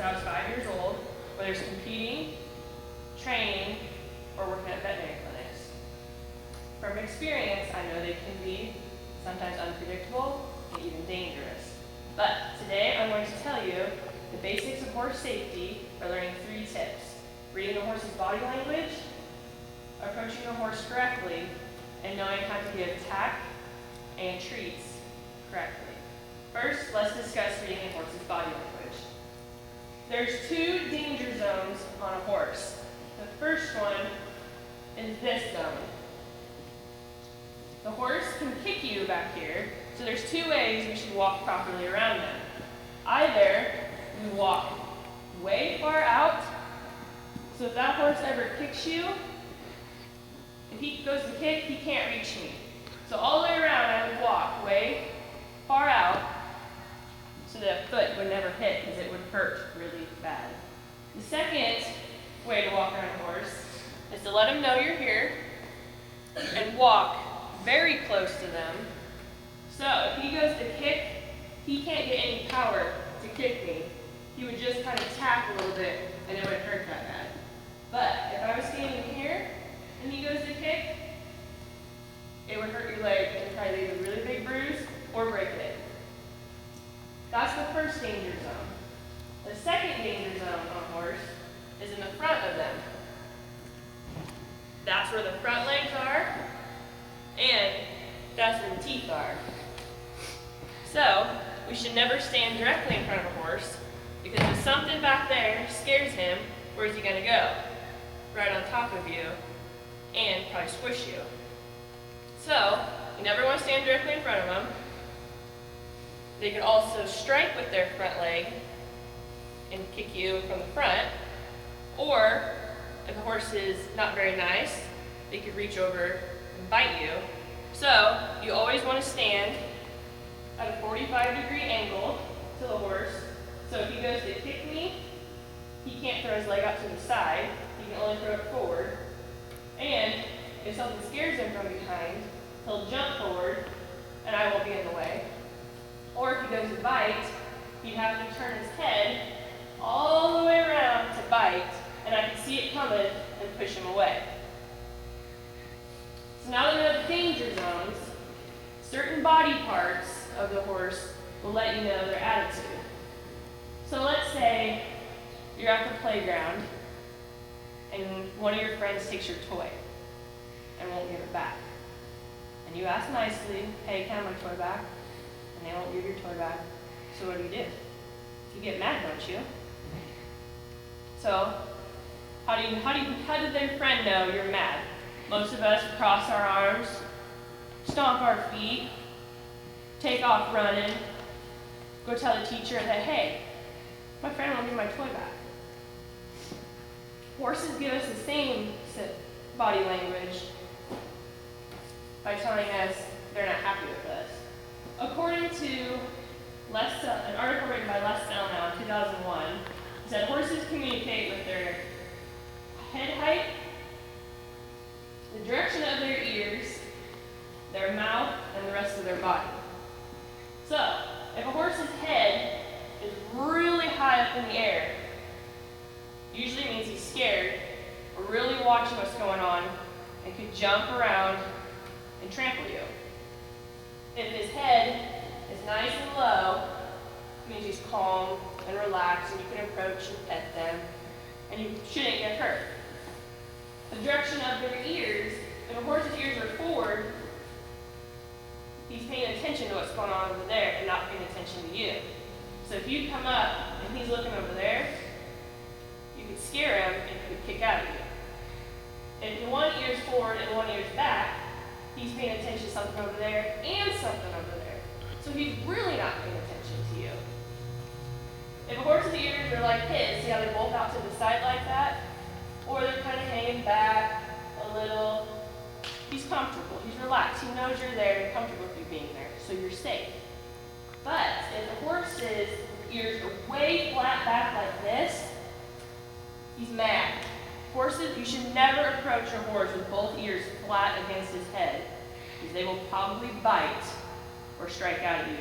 I was 5 years old, whether it's competing, training, or working at veterinary clinics. From experience, I know they can be sometimes unpredictable and even dangerous. But today I'm going to tell you the basics of horse safety by learning 3 tips: reading a horse's body language, approaching a horse correctly, and knowing how to give tack and treats correctly. First, let's discuss reading a horse's body language. There's 2 danger zones on a horse. The first one is this zone. The horse can kick you back here, so there's 2 ways we should walk properly around them. Either you walk way far out, so if that horse ever kicks you, if he goes to kick, he can't reach me. So all the way around, I would walk way far out so that foot would never hit because it would hurt really bad. The second way to walk around a horse is to let him know you're here and walk very close to them. So if he goes to kick, he can't get any power to kick me. He would just kind of tap a little bit and it would hurt that bad. But if I was standing here and he goes to kick, it would hurt your leg and probably leave a really big bruise or break it. That's the first danger zone. The second danger zone on a horse is in the front of them. That's where the front legs are, and that's where the teeth are. So, we should never stand directly in front of a horse, because if something back there scares him, where's he going to go? Right on top of you, and probably squish you. So, you never want to stand directly in front of them. They could also strike with their front leg and kick you from the front, or if the horse is not very nice, they could reach over and bite you. So, you always want to stand at a 45-degree angle to the horse. So if he goes to kick me, he can't throw his leg out to the side, he can only throw it forward. And if something scares him from behind, he'll jump forward and I won't be in the way. Or if he goes to bite, he'd have to turn his head all the way around to bite, and I can see it coming and push him away. So now that we know the danger zones, certain body parts of the horse will let you know their attitude. So let's say you're at the playground and one of your friends takes your toy and won't give it back. And you ask nicely, hey, can I have my toy back? And they won't give your toy back. So what do? You get mad, don't you? So how did their friend know you're mad? Most of us cross our arms, stomp our feet, take off running, go tell the teacher that, hey, my friend won't give my toy back. Horses give us the same body language by telling us they're not happy with us. According to an article written by Les Elnow in 2001, it said horses communicate with their head height, the direction of their ears, their mouth, and the rest of their body. So, if a horse's head is really high up in the air, usually means he's scared or really watching what's going on and could jump around and trample you. If his head is nice and low, it means he's calm and relaxed and you can approach and pet them and you shouldn't get hurt. The direction of their ears, if a horse's ears are forward, he's paying attention to what's going on over there and not paying attention to you. So if you come up and he's looking over there, you could scare him and he could kick out at you. If one ear's forward and one ear's back, he's paying attention to something over there and something over there. So he's really not paying attention to you. If a horse's ears are like his, see how they both out to the side like that? Or they're kind of hanging back a little. He's comfortable, he's relaxed, he knows you're there and comfortable with you being there, so you're safe. But if the horse's ears are way flat back like this, he's mad. Horses, you should never approach a horse with both ears flat against his head, because they will probably bite or strike out at you.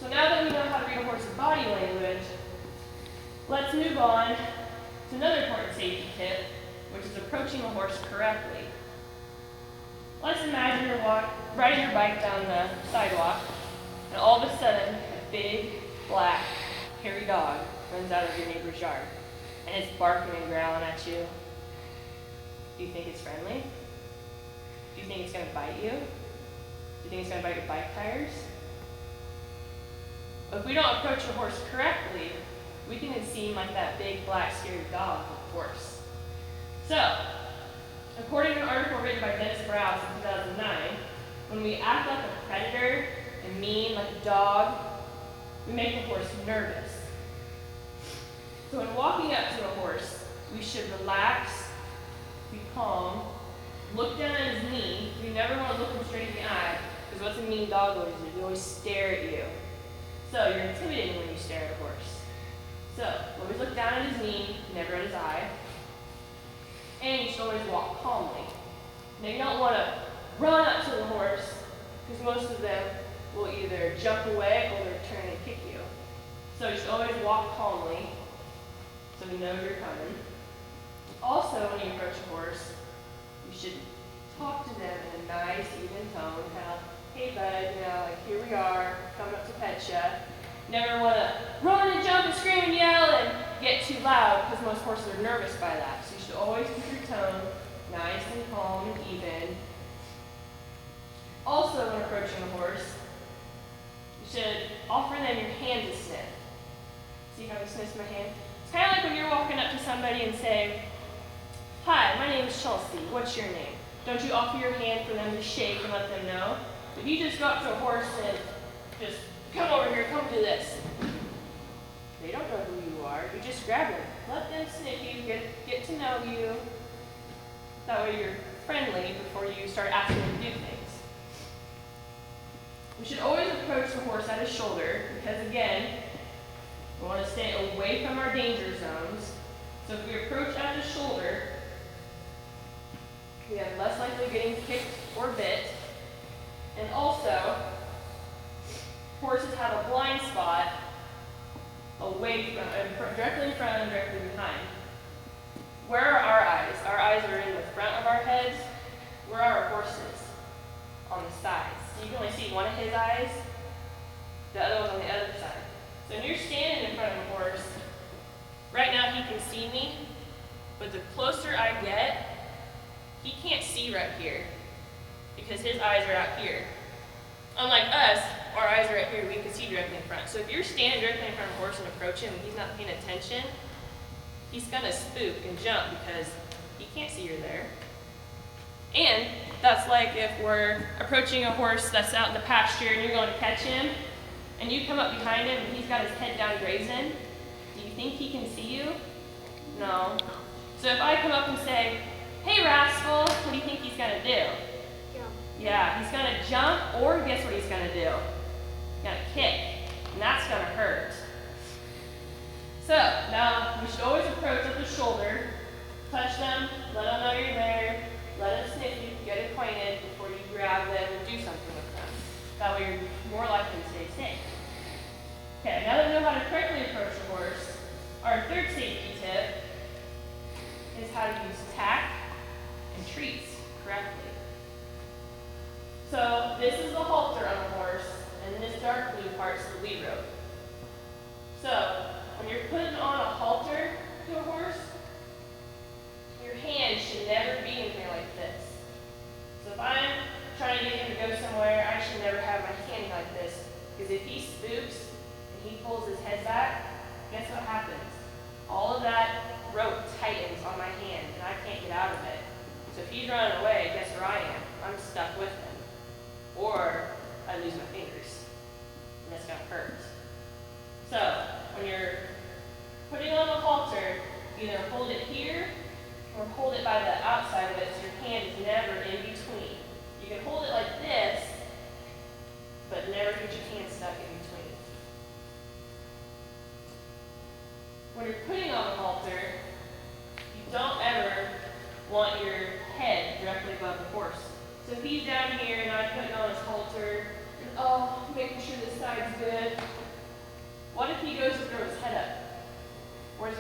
So now that we know how to read a horse's body language, let's move on to another important safety tip, which is approaching a horse correctly. Let's imagine you're riding your bike down the sidewalk, and all of a sudden, a big, black, hairy dog runs out of your neighbor's yard, and it's barking and growling at you. Do you think it's friendly? Do you think it's going to bite you? Do you think it's going to bite your bike tires? But if we don't approach a horse correctly, we can seem like that big, black, scary dog, of course. So, according to an article written by Dennis Browse in 2009, when we act like a predator and mean like a dog, we make the horse nervous. So when walking up to a horse, we should relax, be calm, look down at his knee. You never want to look him straight in the eye, because what's a mean dog always do? They always stare at you. So you're intimidating when you stare at a horse. So always look down at his knee, never at his eye. And you should always walk calmly. Now you don't want to run up to the horse, because most of them will either jump away or they'll turn and kick you. So you should always walk calmly, so he knows you're coming. Also, when you approach a horse, you should talk to them in a nice, even tone, kind of, hey bud, like here we are, coming up to pet you. Never want to run and jump and scream and yell and get too loud, because most horses are nervous by that. So you should always keep your tone nice and calm and even. Also, when approaching a horse, you should offer them your hand to sniff. See how he sniffs my hand? It's kind of like when you're walking up to somebody and say, hi, my name is Chelsea, what's your name? Don't you offer your hand for them to shake and let them know? If you just go up to a horse and just, come over here, come do this. They don't know who you are. You just grab them. Let them sniff you, get to know you. That way you're friendly before you start asking them to do things. We should always approach the horse at his shoulder, because again, we want to stay away from our danger zones. So if we approach at his shoulder, we have less likely of getting kicked or bit. And also, horses have a blind spot away from, directly in front and directly behind. Where are our eyes? Our eyes are in the front of our heads. Where are our horses? On the sides. So you can only see one of his eyes, the other one's on the other side. So when you're standing in front of a horse, right now he can see me, but the closer I get, he can't see right here, because his eyes are out here. Unlike us, our eyes are right here, we can see directly in front. So if you're standing directly in front of a horse and approach him and he's not paying attention, he's gonna spook and jump because he can't see you're there. And that's like if we're approaching a horse that's out in the pasture and you're going to catch him, and you come up behind him and he's got his head down grazing, do you think he can see you? No. So if I come up and say, hey rascal, what do you think he's gonna do? Yeah, he's gonna jump, or guess what he's gonna do? He's gonna kick, and that's gonna hurt. So, now we should always approach at the shoulder, touch them, let them know you're there, let them sniff you, get acquainted before you grab them and do something with them. That way you're more likely to stay safe. Okay, now that we know how to correctly approach a horse, our third safety tip is how to use tack and treats correctly. So this is the halter on a horse, and this dark blue part's the lead rope. So when you're putting on a halter to a horse, your hand should never be in here like this. So if I'm trying to get him to go somewhere, I should never have my hand like this, because if he spooks and he pulls his head back, guess what happens? All of that rope tightens on my hand, and I can't get out of it. So if he's running away, guess where I am? I'm stuck with him. Or I lose my fingers, and that's gonna hurt. So when you're putting on the halter, either hold it here or hold it by the outside of it so your hand is never in between. You can hold it like this, but never get your hand stuck in between. When you're putting on the halter, you don't ever want your head directly above the horse. So if he's down here and I'm putting on his halter, making sure this side's good, what if he goes to throw his head up? Where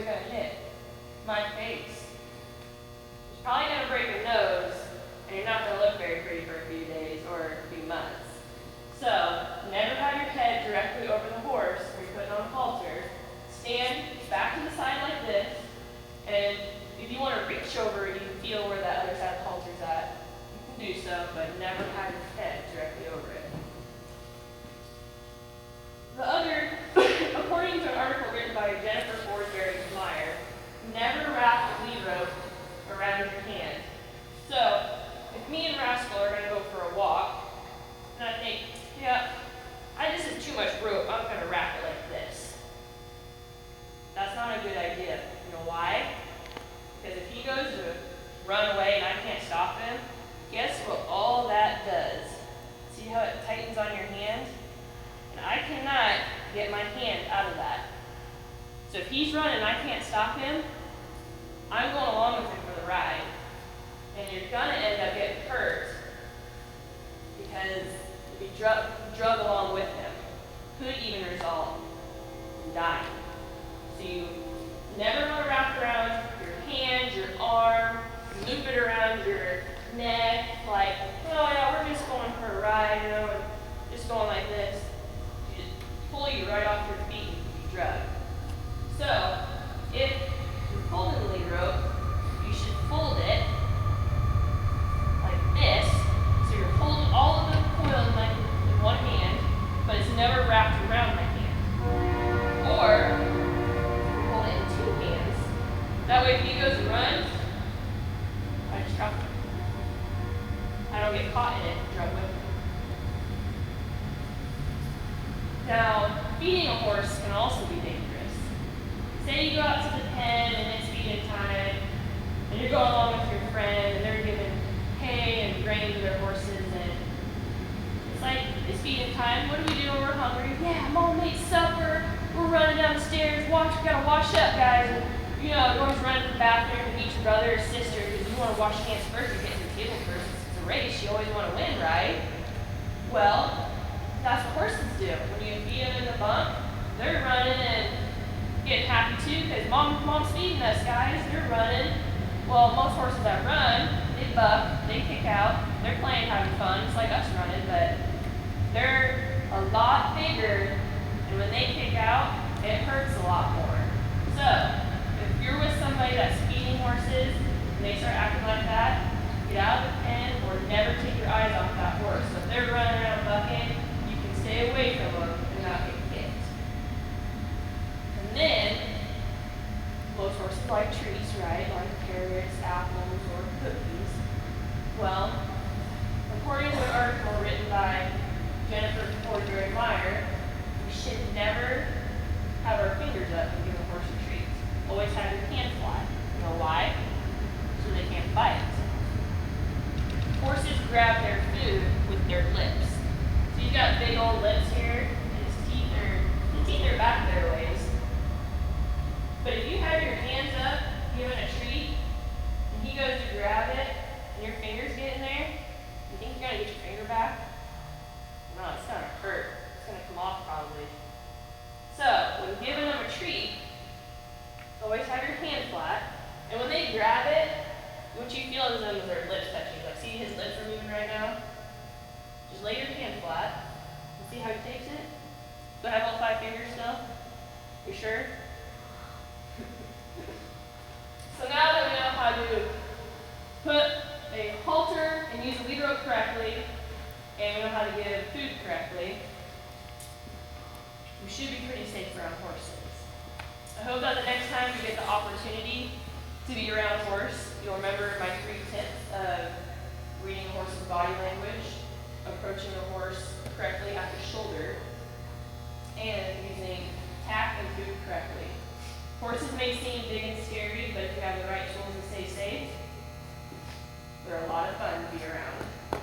get my hand out of that. So if he's running and I can't stop him, I'm going along with him for the ride. And you're gonna end up getting hurt because if you drug along with him, could even result in dying. So you never want to wrap around your hand, your arm, loop it around your neck, like, oh yeah, we're just going for a ride, and just going like this. You just pull you right off your feet and you drug. So, if you're holding the lead rope, you should fold it like this. So you're holding all of the coil like in one hand, but it's never wrapped around my hand. Or you hold it in two hands. That way if he goes and runs, I just drop it. I don't get caught in it and drug with him. Now, feeding a horse can also be dangerous. Say you go out to the pen and it's feeding time, and you're going along with your friend, and they're giving hay and grain to their horses, and it's like, it's feeding time. What do we do when we're hungry? Yeah, Mom made supper. We're running downstairs. We gotta wash up, guys. And, you're always running to the bathroom to meet your brother or sister because you want to wash your hands first. You're getting to the table first. It's a race. You always want to win, right? Well, that's what horses do. When you feed them in the bump, they're running and getting happy too because mom's feeding us, guys. They're running. Well, most horses that run, they buck, they kick out. They're playing, having fun. It's like us running, but they're a lot bigger, and when they kick out, it hurts a lot more. So, if you're with somebody that's feeding horses and they start acting like that, get out of the pen or never take your eyes off that horse. So if they're running around bucking, you can stay away from them and not get kicked. And then, most horses like treats, right? Like carrots, apples, or cookies. Well, according to an article written by Jennifer Cordray-Meyer, we should never have our fingers up and give a horse a treat. Always have your hand flat. You know why? So they can't bite. Horses grab their food with their lips. So you've got big old lips here, and his teeth are back their ways. But if you have your hands up, giving a treat, and he goes to grab it, and your fingers get in there, you think you're gonna get your finger back? No, it's gonna hurt. It's gonna come off probably. So, when giving them a treat, always have your hand flat, and when they grab it, what you feel is them is their lips touching. Like, see his lips are moving right now? Just lay your hand flat, and see how he takes it? Do I have all 5 fingers still? You sure? So now that we know how to put a halter and use a lead rope correctly, and we know how to give food correctly, we should be pretty safe around horses. I hope that the next time you get the opportunity to be around a horse, you'll remember my 3 tips of reading a horse's body language, approaching a horse correctly at the shoulder, and using tack and food correctly. Horses may seem big and scary, but if you have the right tools to stay safe, they're a lot of fun to be around.